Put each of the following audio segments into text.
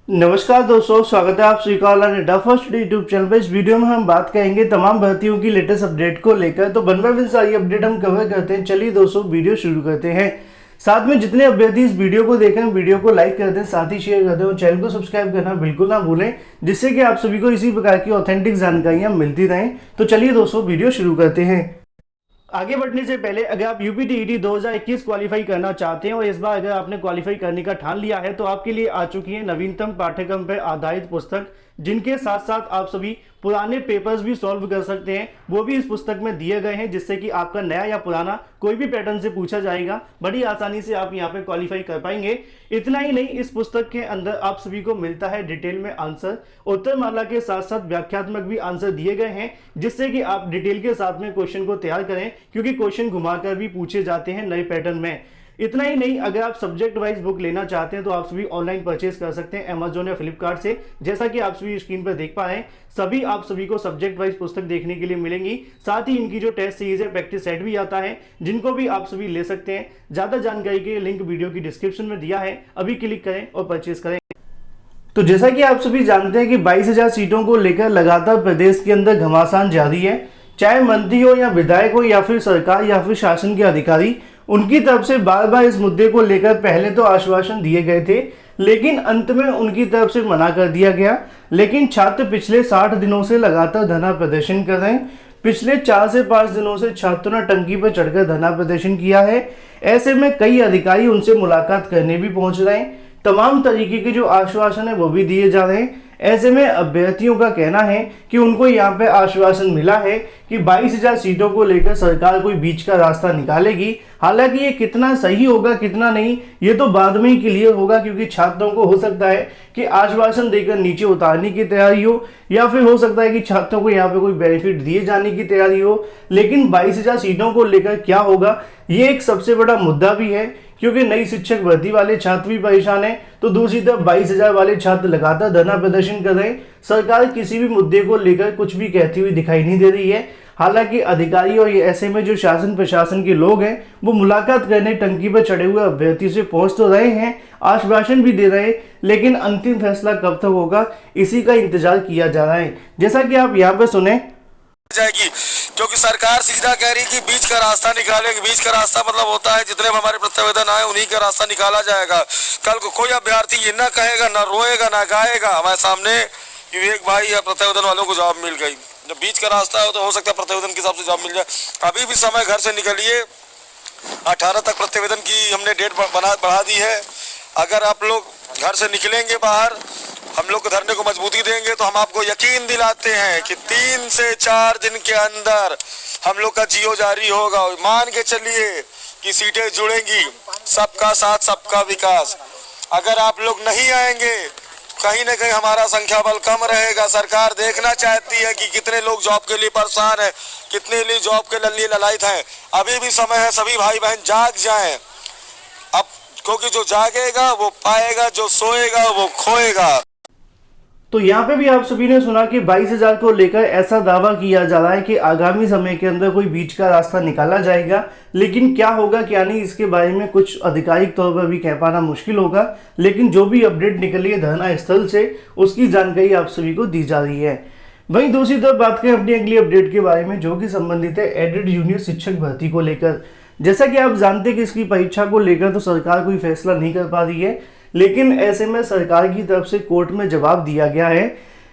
नमस्कार दोस्तों, स्वागत है आप सभी का ऑनलाइन फर्स्ट यूट्यूब चैनल पर। इस वीडियो में हम बात करेंगे तमाम भर्तियों की लेटेस्ट अपडेट को लेकर। तो 1 बाय 1 सारी अपडेट हम कवर करते हैं। चलिए दोस्तों वीडियो शुरू करते हैं। साथ में जितने अभ्यर्थी इस वीडियो को देखें वीडियो को लाइक कर दें, साथ ही शेयर कर दें और चैनल को सब्सक्राइब करना बिल्कुल ना भूलें, जिससे कि आप सभी को इसी प्रकार की ऑथेंटिक जानकारियां मिलती रहें। तो चलिए दोस्तों वीडियो शुरू करते हैं। आगे बढ़ने से पहले अगर आप यूपीटीईटी 2021 क्वालिफाई करना चाहते हैं और इस बार अगर आपने क्वालिफाई करने का ठान लिया है तो आपके लिए आ चुकी है नवीनतम पाठ्यक्रम पर आधारित पुस्तक, जिनके साथ साथ आप सभी पुराने पेपर्स भी सॉल्व कर सकते हैं। वो भी इस पुस्तक में दिए गए हैं, जिससे कि आपका नया या पुराना कोई भी पैटर्न से पूछा जाएगा, बड़ी आसानी से आप यहाँ पे क्वालिफाई कर पाएंगे। इतना ही नहीं, इस पुस्तक के अंदर आप सभी को मिलता है डिटेल में आंसर, उत्तरमाला के साथ साथ व्याख्यात्मक भी आंसर दिए गए हैं, जिससे कि आप डिटेल के साथ में क्वेश्चन को तैयार करें, क्योंकि क्वेश्चन घुमाकर भी पूछे जाते हैं नए पैटर्न में। इतना ही नहीं, अगर आप सब्जेक्ट वाइज बुक लेना चाहते हैं तो आप सभी ऑनलाइन परचेज कर सकते हैं अमेजोन या फ्लिपकार्ट से। जैसा कि आप सभी स्क्रीन पर देख पा रहे हैं, सभी आप सभी को सब्जेक्ट वाइज पुस्तक देखने के लिए मिलेंगी। साथ ही इनकी जो टेस्ट सीरीज है, प्रैक्टिस सेट भी आता है, जिनको भी आप सभी ले सकते हैं। ज्यादा जानकारी के लिंक वीडियो की डिस्क्रिप्शन में दिया है, अभी क्लिक करें और परचेज करें। तो जैसा कि आप सभी जानते हैं कि 22,000 सीटों को लेकर लगातार प्रदेश के अंदर घमासान जारी है। चाहे मंत्री हो या विधायक हो या फिर सरकार या फिर शासन के अधिकारी, उनकी तरफ से बार बार इस मुद्दे को लेकर पहले तो आश्वासन दिए गए थे, लेकिन अंत में उनकी तरफ से मना कर दिया गया। लेकिन छात्र पिछले 60 दिनों से लगातार धरना प्रदर्शन कर रहे हैं। पिछले 4 से 5 दिनों से छात्रों ने टंकी पर चढ़कर धरना प्रदर्शन किया है। ऐसे में कई अधिकारी उनसे मुलाकात करने भी पहुंच रहे हैं। तमाम तरीके के जो आश्वासन है वो भी दिए जा रहे हैं। ऐसे में अभ्यर्थियों का कहना है कि उनको यहाँ पे आश्वासन मिला है कि 22,000 सीटों को लेकर सरकार कोई बीच का रास्ता निकालेगी। हालांकि ये कितना सही होगा कितना नहीं, ये तो बाद में ही क्लियर होगा, क्योंकि छात्रों को हो सकता है कि आश्वासन देकर नीचे उतारने की तैयारी हो, या फिर हो सकता है कि छात्रों को यहाँ पे कोई बेनिफिट दिए जाने की तैयारी हो। लेकिन 22,000 सीटों को लेकर क्या होगा, ये एक सबसे बड़ा मुद्दा भी है, क्योंकि नई शिक्षक भर्ती वाले छात्र भी परेशान हैं, तो दूसरी तरफ 22,000 वाले छात्र लगातार धरना प्रदर्शन कर रहे हैं। सरकार किसी भी मुद्दे को लेकर कुछ भी कहती हुई दिखाई नहीं दे रही है। हालांकि अधिकारी और ऐसे में जो शासन प्रशासन के लोग हैं, वो मुलाकात करने टंकी पर चढ़े हुए अभ्यर्थी से पहुंच तो रहे हैं, आश्वासन भी दे रहे हैं, लेकिन अंतिम फैसला कब तक होगा इसी का इंतजार किया जा रहा है। जैसा कि आप यहाँ पे सुने जाएगी, क्योंकि सरकार सीधा कह रही कि बीच का रास्ता निकालेंगे। बीच का रास्ता मतलब होता है जितने हमारे प्रत्यावेदन आए उन्हीं का रास्ता निकाला जाएगा। कल को कोई अभ्यर्थी ये ना कहेगा, ना रोएगा, ना गाएगा हमारे सामने कि एक भाई या प्रत्यावेदन वालों को जॉब मिल गई। जब बीच का रास्ता हो तो हो सकता है प्रत्यावेदन के हिसाब से जॉब मिल जाए। अभी भी समय घर से निकलिए, 18 तक प्रत्यावेदन की हमने डेट बढ़ा दी है। अगर आप लोग घर से निकलेंगे बाहर, हम लोग को धरने को मजबूती देंगे, तो हम आपको यकीन दिलाते हैं कि 3 से 4 दिन के अंदर हम लोग का जियो जारी होगा। मान के चलिए कि सीटें जुड़ेंगी। सबका साथ सबका विकास। अगर आप लोग नहीं आएंगे, कहीं ना कहीं हमारा संख्या बल कम रहेगा। सरकार देखना चाहती है कि कितने लोग जॉब के लिए परेशान हैं, कितने लिए जॉब के लिए ललायत हैं। अभी भी समय है, सभी भाई बहन जाग जाएं अब, क्योंकि जो जागेगा वो पाएगा, जो सोएगा वो खोएगा। तो यहाँ पे भी आप सभी ने सुना कि 22,000 को लेकर ऐसा दावा किया जा रहा है कि आगामी समय के अंदर कोई बीच का रास्ता निकाला जाएगा। लेकिन क्या होगा क्या नहीं, इसके बारे में कुछ आधिकारिक तौर पर भी कह पाना मुश्किल होगा। लेकिन जो भी अपडेट निकली है धरना स्थल से, उसकी जानकारी आप सभी को दी जा रही है। वहीं दूसरी तरफ बात करें अपनी अगली अपडेट के बारे में, जो कि संबंधित है एडेड जूनियर शिक्षक भर्ती को लेकर। जैसा कि आप जानते हैं कि इसकी परीक्षा को लेकर तो सरकार कोई फैसला नहीं कर पा रही है, लेकिन ऐसे में सरकार की तरफ से कोर्ट में जवाब दिया गया है।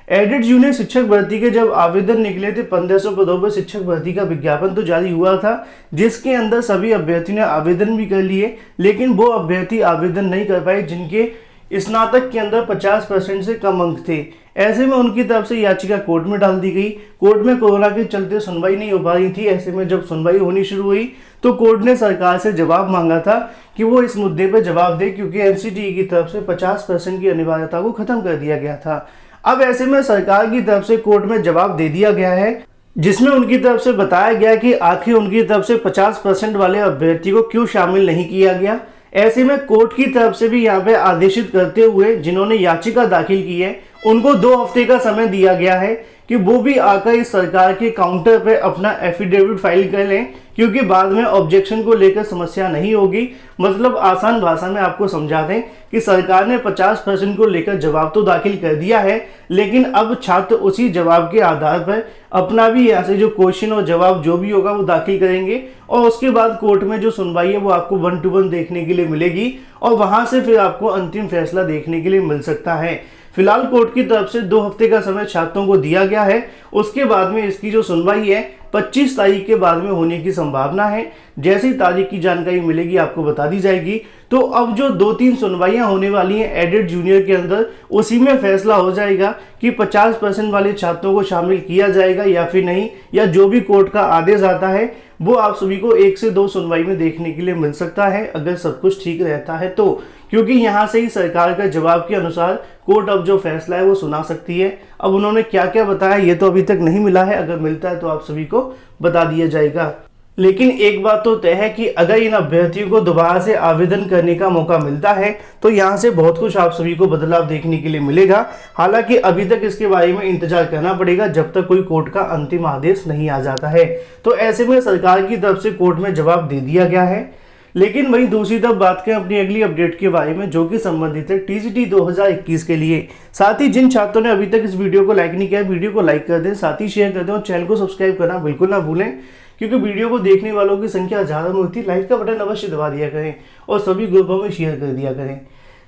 एडेड जूनियर शिक्षक भर्ती के जब आवेदन निकले थे, 1500 पदों पर शिक्षक भर्ती का विज्ञापन तो जारी हुआ था, जिसके अंदर सभी अभ्यर्थियों ने आवेदन भी कर लिए। लेकिन वो अभ्यर्थी आवेदन नहीं कर पाए जिनके स्नातक के अंदर 50% से कम अंक थे। ऐसे में उनकी तरफ से याचिका कोर्ट में डाल दी गई। कोर्ट में कोरोना के चलते सुनवाई नहीं हो पा रही थी। ऐसे में जब सुनवाई होनी शुरू हुई तो कोर्ट ने सरकार से जवाब मांगा था कि वो इस मुद्दे पर जवाब दे, क्योंकि एनसीटीई की तरफ से 50% की अनिवार्यता को खत्म कर दिया गया था। अब ऐसे में सरकार की तरफ से कोर्ट में जवाब दे दिया गया है, जिसमें उनकी तरफ से बताया गया कि आखिर उनकी तरफ से 50% वाले अभ्यर्थी को क्यों शामिल नहीं किया गया। ऐसे में कोर्ट की तरफ से भी यहाँ पे आदेशित करते हुए जिन्होंने याचिका दाखिल की है, उनको 2 हफ्ते का समय दिया गया है कि वो भी आकर इस सरकार के काउंटर पे अपना एफिडेविट फाइल कर लें क्योंकि बाद में ऑब्जेक्शन को लेकर समस्या नहीं होगी। मतलब आसान भाषा में आपको समझा दें कि सरकार ने 50% को लेकर जवाब तो दाखिल कर दिया है, लेकिन अब छात्र उसी जवाब के आधार पर अपना भी यहाँ से जो क्वेश्चन और जवाब जो भी होगा वो दाखिल करेंगे और उसके बाद कोर्ट में जो सुनवाई है वो आपको 1 to 1 देखने के लिए मिलेगी और वहां से फिर आपको अंतिम फैसला देखने के लिए मिल सकता है। फिलहाल कोर्ट की तरफ से 2 हफ्ते का समय छात्रों को दिया गया है। उसके बाद में इसकी जो सुनवाई है 25 तारीख के बाद में होने की संभावना है। जैसी तारीख की जानकारी मिलेगी आपको बता दी जाएगी। तो अब जो 2-3 सुनवाइयां होने वाली हैं एडेड जूनियर के अंदर, उसी में फैसला हो जाएगा कि 50% वाले छात्रों को शामिल किया जाएगा या फिर नहीं, या जो भी कोर्ट का आदेश आता है वो आप सभी को 1 से 2 सुनवाई में देखने के लिए मिल सकता है, अगर सब कुछ ठीक रहता है तो। क्योंकि यहाँ से ही सरकार का जवाब के अनुसार कोर्ट अब जो फैसला है वो सुना सकती है। अब उन्होंने क्या क्या बताया ये तो अभी तक नहीं मिला है, अगर मिलता है तो आप सभी को बता दिया जाएगा। लेकिन एक बात तो तय है कि अगर इन अभ्यर्थियों को दोबारा से आवेदन करने का मौका मिलता है तो यहाँ से बहुत कुछ आप सभी को बदलाव देखने के लिए मिलेगा। हालांकि अभी तक इसके बारे में इंतजार करना पड़ेगा जब तक कोई कोर्ट का अंतिम आदेश नहीं आ जाता है। तो ऐसे में सरकार की तरफ से कोर्ट में जवाब दे दिया गया है। लेकिन वहीं दूसरी तरफ बात करें अपनी अगली अपडेट के बारे में, जो कि संबंधित है टीजीटी 2021 के लिए। साथ ही जिन छात्रों ने अभी तक इस वीडियो को लाइक नहीं किया, वीडियो को लाइक कर दें, साथ ही शेयर कर दें और चैनल को सब्सक्राइब करना बिल्कुल ना भूलें, क्योंकि वीडियो को देखने वालों की संख्या ज़्यादा में होती है। लाइक का बटन अवश्य दबा दिया करें और सभी ग्रुपों में शेयर कर दिया करें।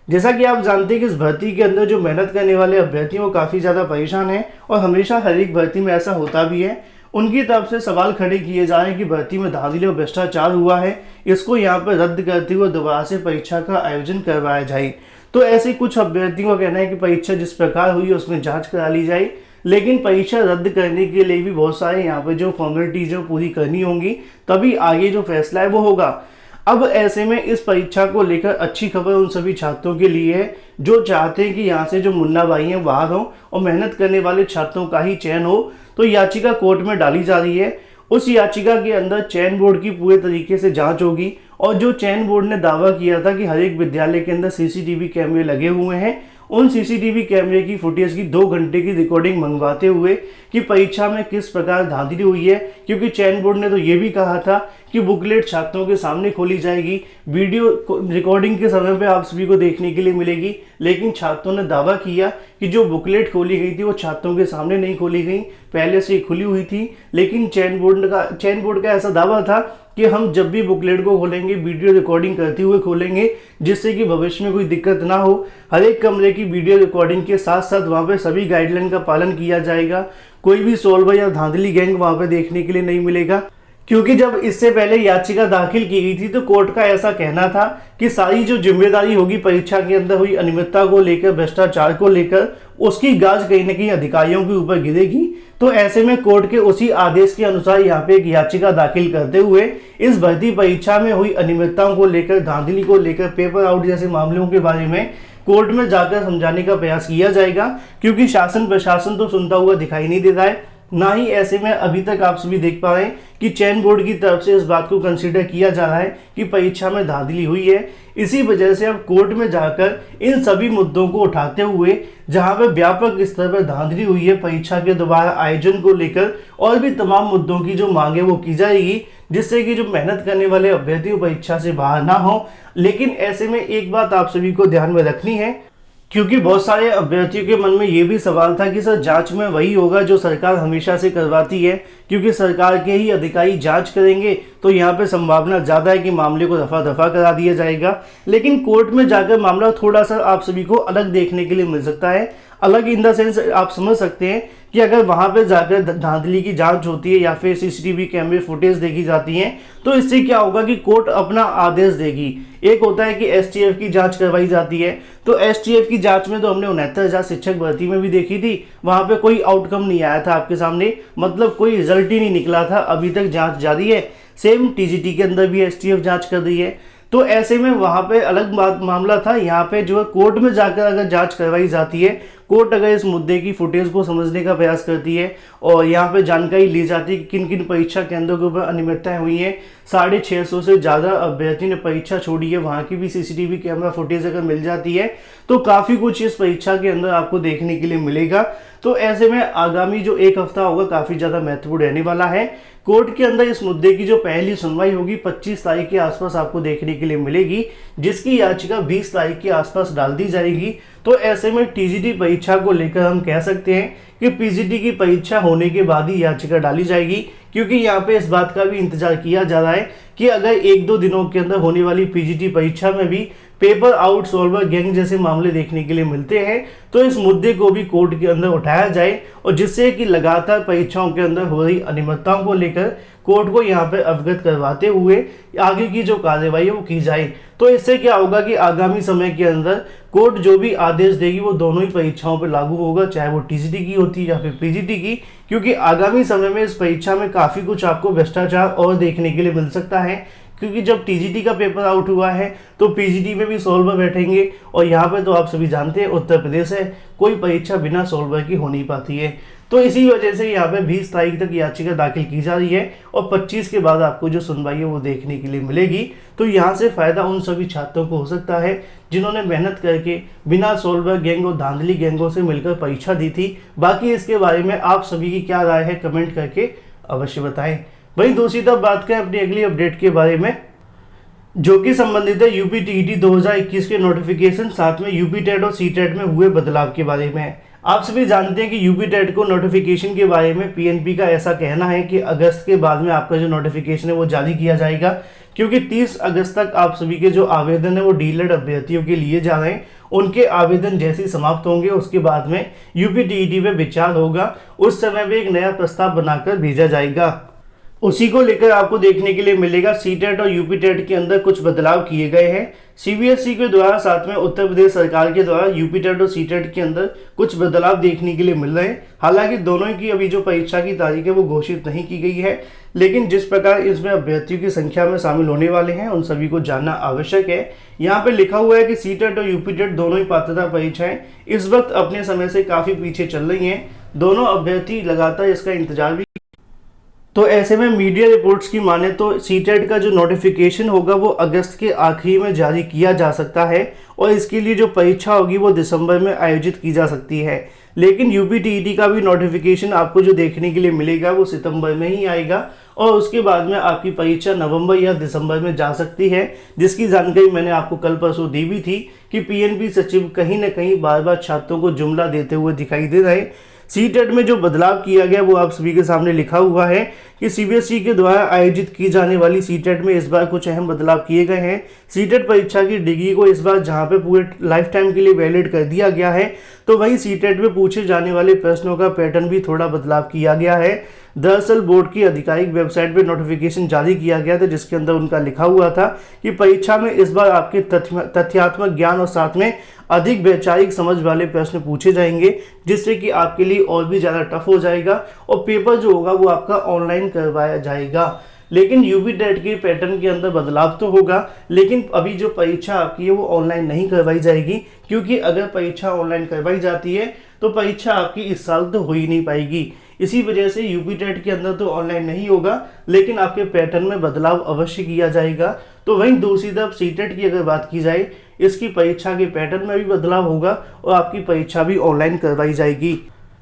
जैसा कि आप जानते हैं कि इस भर्ती के अंदर जो मेहनत करने वाले अभ्यर्थी वो काफ़ी ज़्यादा परेशान हैं और हमेशा हर एक भर्ती में ऐसा होता भी है। उनकी तरफ से सवाल खड़े किए जा रहे हैं कि भर्ती में धांधली और भ्रष्टाचार हुआ है, इसको यहाँ पर रद्द करते हुए दोबारा से परीक्षा का आयोजन करवाया जाए। तो ऐसे कुछ अभ्यर्थियों का कहना है कि परीक्षा जिस प्रकार हुई है उसमें जांच करा ली जाए, लेकिन परीक्षा रद्द करने के लिए भी बहुत सारे यहाँ पर जो फॉर्मेलिटीज है पूरी करनी होंगी, तभी आगे जो फैसला है वो होगा। अब ऐसे में इस परीक्षा को लेकर अच्छी खबर उन सभी छात्रों के लिए है जो चाहते हैं कि यहाँ से जो मुन्ना भाई हैं बाहर हों और मेहनत करने वाले छात्रों का ही चयन हो। तो याचिका कोर्ट में डाली जा रही है। उस याचिका के अंदर चयन बोर्ड की पूरे तरीके से जांच होगी और जो चयन बोर्ड ने दावा किया था कि हर एक विद्यालय के अंदर सीसीटीवी कैमरे लगे हुए हैं, उन सीसीटीवी कैमरे की फुटेज की 2 घंटे की रिकॉर्डिंग मंगवाते हुए कि परीक्षा में किस प्रकार धांधली हुई है। क्योंकि चयन बोर्ड ने तो ये भी कहा था कि बुकलेट छात्रों के सामने खोली जाएगी, वीडियो रिकॉर्डिंग के समय पे आप सभी को देखने के लिए मिलेगी, लेकिन छात्रों ने दावा किया कि जो बुकलेट खोली गई थी वो छात्रों के सामने नहीं खोली गई, पहले से खुली हुई थी। लेकिन चयन बोर्ड का ऐसा दावा था कि हम जब भी बुकलेट को खोलेंगे वीडियो रिकॉर्डिंग करते हुए खोलेंगे, जिससे कि भविष्य में कोई दिक्कत ना हो। हर एक कमरे की वीडियो रिकॉर्डिंग के साथ साथ वहाँ पे सभी गाइडलाइन का पालन किया जाएगा। कोई भी सोल्वर या धांधली गैंग वहाँ पे देखने के लिए नहीं मिलेगा। क्योंकि जब इससे पहले याचिका दाखिल की गई थी तो कोर्ट का ऐसा कहना था कि सारी जो जिम्मेदारी होगी परीक्षा के अंदर हुई अनियमितता को लेकर, भ्रष्टाचार को लेकर, उसकी गाज कहीं न कहीं अधिकारियों के ऊपर गिरेगी। तो ऐसे में कोर्ट के उसी आदेश के अनुसार यहाँ पे एक याचिका दाखिल करते हुए इस भर्ती परीक्षा में हुई अनियमितताओं को लेकर, धांधली को लेकर, पेपर आउट जैसे मामलों के बारे में कोर्ट में जाकर समझाने का प्रयास किया जाएगा। क्योंकि शासन प्रशासन तो सुनता हुआ दिखाई नहीं दे रहा है, ना ही ऐसे में अभी तक आप सभी देख पा रहे हैं कि चयन बोर्ड की तरफ से इस बात को कंसीडर किया जा रहा है कि परीक्षा में धांधली हुई है। इसी वजह से अब कोर्ट में जाकर इन सभी मुद्दों को उठाते हुए, जहां पर व्यापक स्तर पर धांधली हुई है परीक्षा के दोबारा आयोजन को लेकर, और भी तमाम मुद्दों की जो मांगे वो की जाएगी, जिससे कि जो मेहनत करने वाले अभ्यर्थी परीक्षा से बाहर ना हो। लेकिन ऐसे में एक बात आप सभी को ध्यान में रखनी है, क्योंकि बहुत सारे अभ्यर्थियों के मन में ये भी सवाल था कि सर जांच में वही होगा जो सरकार हमेशा से करवाती है, क्योंकि सरकार के ही अधिकारी जांच करेंगे तो यहाँ पे संभावना ज़्यादा है कि मामले को दफा दफा करा दिया जाएगा। लेकिन कोर्ट में जाकर मामला थोड़ा सा आप सभी को अलग देखने के लिए मिल सकता है। अलग इन द सेंस आप समझ सकते हैं कि अगर वहाँ पे जाकर धांधली की जांच होती है या फिर सीसीटीवी कैमरे फुटेज देखी जाती हैं तो इससे क्या होगा कि कोर्ट अपना आदेश देगी। एक होता है कि एसटीएफ की जांच करवाई जाती है, तो एसटीएफ की जांच में तो हमने 69,000 शिक्षक भर्ती में भी देखी थी, वहाँ पे कोई आउटकम नहीं आया था आपके सामने, मतलब कोई रिजल्ट ही नहीं निकला था। अभी तक जाँच जारी है। सेम टीजीटी के अंदर भी एसटीएफ जाँच कर रही है। तो ऐसे में वहाँ पे अलग मामला था। यहाँ पे जो है कोर्ट में जाकर अगर जांच करवाई जाती है, कोर्ट अगर इस मुद्दे की फुटेज को समझने का प्रयास करती है और यहाँ पे जानकारी ली जाती है कि किन किन परीक्षा केंद्रों के ऊपर अनियमितताएं हुई हैं, 650 से ज़्यादा अभ्यर्थी ने परीक्षा छोड़ी है, वहाँ की भी सीसीटीवी कैमरा फुटेज अगर मिल जाती है तो काफ़ी कुछ इस परीक्षा के अंदर आपको देखने के लिए मिलेगा। तो ऐसे में आगामी जो एक हफ्ता होगा काफ़ी ज़्यादा महत्वपूर्ण रहने वाला है। कोर्ट के अंदर इस मुद्दे की जो पहली सुनवाई होगी 25 तारीख के आसपास आपको देखने के लिए मिलेगी, जिसकी याचिका 20 तारीख के आसपास डाल दी जाएगी। तो ऐसे में टीजीटी परीक्षा को लेकर हम कह सकते हैं कि पीजीटी की परीक्षा होने के बाद ही याचिका डाली जाएगी, क्योंकि यहाँ पे इस बात का भी इंतजार किया जा रहा है कि अगर 1-2 दिनों के अंदर होने वाली पीजीटी परीक्षा में भी पेपर आउट सॉल्वर गैंग जैसे मामले देखने के लिए मिलते हैं तो इस मुद्दे को भी कोर्ट के अंदर उठाया जाए और जिससे कि लगातार परीक्षाओं के अंदर हो रही अनियमितताओं को लेकर कोर्ट को यहाँ पे अवगत करवाते हुए आगे की जो कार्रवाई है वो की जाए। तो इससे क्या होगा कि आगामी समय के अंदर कोर्ट जो भी आदेश देगी वो दोनों ही परीक्षाओं पर लागू होगा, चाहे वो टीजीटी की होती है या फिर पीजीटी की, क्योंकि आगामी समय में इस परीक्षा में काफ़ी कुछ आपको भ्रष्टाचार और देखने के लिए मिल सकता है। क्योंकि जब टीजीटी का पेपर आउट हुआ है तो पीजीटी में भी सॉल्वर बैठेंगे और यहाँ पे तो आप सभी जानते हैं उत्तर प्रदेश है, कोई परीक्षा बिना सॉल्वर की हो नहीं पाती है। तो इसी वजह से यहाँ पे 20 तारीख तक याचिका दाखिल की जा रही है और 25 के बाद आपको जो सुनवाई है वो देखने के लिए मिलेगी। तो यहाँ से फ़ायदा उन सभी छात्रों को हो सकता है जिन्होंने मेहनत करके बिना सॉल्वर गैंग और धांधली गैंगों से मिलकर परीक्षा दी थी। बाकी इसके बारे में आप सभी की क्या राय है कमेंट करके अवश्य बताएं। वहीं दूसरी तरफ बात करें अपनी अगली अपडेट के बारे में, जो कि संबंधित है यूपी टीईटी 2021 के नोटिफिकेशन, साथ में यूपी टेट और सी टेट में हुए बदलाव के बारे में। आप सभी जानते हैं कि यूपी टेट को नोटिफिकेशन के बारे में पीएनपी का ऐसा कहना है कि अगस्त के बाद में आपका जो नोटिफिकेशन है वो जारी किया जाएगा, क्योंकि 30 अगस्त तक आप सभी के जो आवेदन है वो डीएलएड अभ्यर्थियों के लिए जा रहे हैं। उनके आवेदन जैसे ही समाप्त होंगे उसके बाद में यूपी टीईटी पे विचार होगा, उस समय में एक नया प्रस्ताव बनाकर भेजा जाएगा। उसी को लेकर आपको देखने के लिए मिलेगा सीटेट और यूपी टेट के अंदर कुछ बदलाव किए गए हैं सीबीएसई के द्वारा, साथ में उत्तर प्रदेश सरकार के द्वारा यूपी टेट और सीटेट के अंदर कुछ बदलाव देखने के लिए मिल रहे हैं। हालांकि दोनों की अभी जो परीक्षा की तारीख है वो घोषित नहीं की गई है, लेकिन जिस प्रकार इसमें अभ्यर्थियों की संख्या में शामिल होने वाले हैं उन सभी को जानना आवश्यक है। यहाँ पे लिखा हुआ है कि सीटेट और यूपी टेट दोनों ही पात्रता परीक्षाएं इस वक्त अपने समय से काफी पीछे चल रही हैं। दोनों अभ्यर्थी लगातार इसका इंतजार भी, तो ऐसे में मीडिया रिपोर्ट्स की माने तो सीटेट का जो नोटिफिकेशन होगा वो अगस्त के आखिरी में जारी किया जा सकता है और इसके लिए जो परीक्षा होगी वो दिसंबर में आयोजित की जा सकती है। लेकिन यूपी टीईटी का भी नोटिफिकेशन आपको जो देखने के लिए मिलेगा वो सितंबर में ही आएगा और उसके बाद में आपकी परीक्षा नवंबर या दिसंबर में जा सकती है, जिसकी जानकारी मैंने आपको कल परसों दी भी थी कि पीएनपी सचिव कहीं न कहीं बार बार छात्रों को जुमला देते हुए दिखाई दे रहे। सीटेट में जो बदलाव किया गया वो आप सभी के सामने लिखा हुआ है कि सीबीएसई के द्वारा आयोजित की जाने वाली सीटेट में इस बार कुछ अहम बदलाव किए गए हैं। सीटेट परीक्षा की डिग्री को इस बार जहां पे पूरे लाइफ टाइम के लिए वैलिड कर दिया गया है, तो वहीं सीटेट में पूछे जाने वाले प्रश्नों का पैटर्न भी थोड़ा बदलाव किया गया है। दरअसल बोर्ड की आधिकारिक वेबसाइट पर नोटिफिकेशन जारी किया गया था जिसके अंदर उनका लिखा हुआ था कि परीक्षा में इस बार आपके तथ्यात्मक ज्ञान और साथ में अधिक वैचारिक समझ वाले प्रश्न पूछे जाएंगे, जिससे कि आपके लिए और भी ज़्यादा टफ हो जाएगा और पेपर जो होगा वो आपका ऑनलाइन करवाया जाएगा। लेकिन यूपी टेट के पैटर्न के अंदर बदलाव तो होगा, लेकिन अभी जो परीक्षा आपकी है वो ऑनलाइन नहीं करवाई जाएगी, क्योंकि अगर परीक्षा ऑनलाइन करवाई जाती है तो परीक्षा आपकी इस साल तो हो ही नहीं पाएगी। इसी वजह से यूपी टेट के अंदर तो ऑनलाइन नहीं होगा, लेकिन आपके पैटर्न में बदलाव अवश्य किया जाएगा। तो वहीं दूसरी तरफ सीटेट की अगर बात की जाए, इसकी परीक्षा के पैटर्न में भी बदलाव होगा और आपकी परीक्षा भी ऑनलाइन करवाई जाएगी।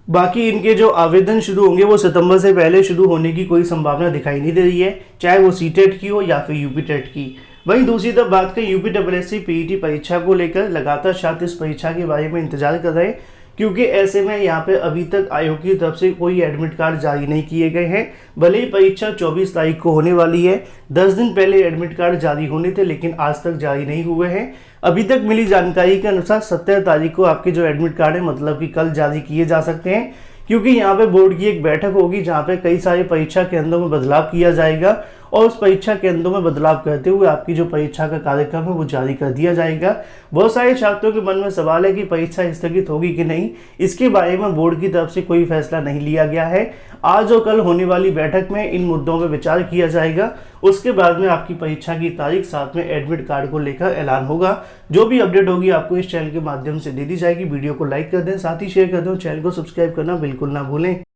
बाकी इनके जो आवेदन शुरू होंगे वो सितंबर से पहले शुरू होने की कोई संभावना दिखाई नहीं दे रही है, चाहे वो सीटेट की हो या फिर यूपी टेट की। वहीं दूसरी तरफ बात करें यूपीएससी पीईटी परीक्षा को लेकर, लगातार छात्र इस परीक्षा के बारे में इंतजार कर रहे हैं, क्योंकि ऐसे में यहाँ पे अभी तक आयोग की तरफ से कोई एडमिट कार्ड जारी नहीं किए गए हैं। भले ही परीक्षा 24 तारीख को होने वाली है, 10 दिन पहले एडमिट कार्ड जारी होने थे, लेकिन आज तक जारी नहीं हुए हैं। अभी तक मिली जानकारी के अनुसार 17 तारीख को आपके जो एडमिट कार्ड है मतलब कि कल जारी किए जा सकते हैं, क्योंकि यहाँ पे बोर्ड की एक बैठक होगी जहाँ पे कई सारे परीक्षा केंद्रों में बदलाव किया जाएगा और उस परीक्षा केंद्रों में बदलाव करते हुए आपकी जो परीक्षा का कार्यक्रम है वो जारी कर दिया जाएगा। बहुत सारे छात्रों के मन में सवाल है कि परीक्षा स्थगित होगी कि नहीं। इसके बारे में बोर्ड की तरफ से कोई फैसला नहीं लिया गया है। आज और कल होने वाली बैठक में इन मुद्दों पर विचार किया जाएगा। उसके बाद में आपकी परीक्षा की तारीख, साथ में एडमिट कार्ड को लेकर ऐलान होगा। जो भी अपडेट होगी आपको इस चैनल के माध्यम से दे दी जाएगी। वीडियो को लाइक कर दें, साथ ही शेयर कर दें, चैनल को सब्सक्राइब करना बिल्कुल ना भूलें।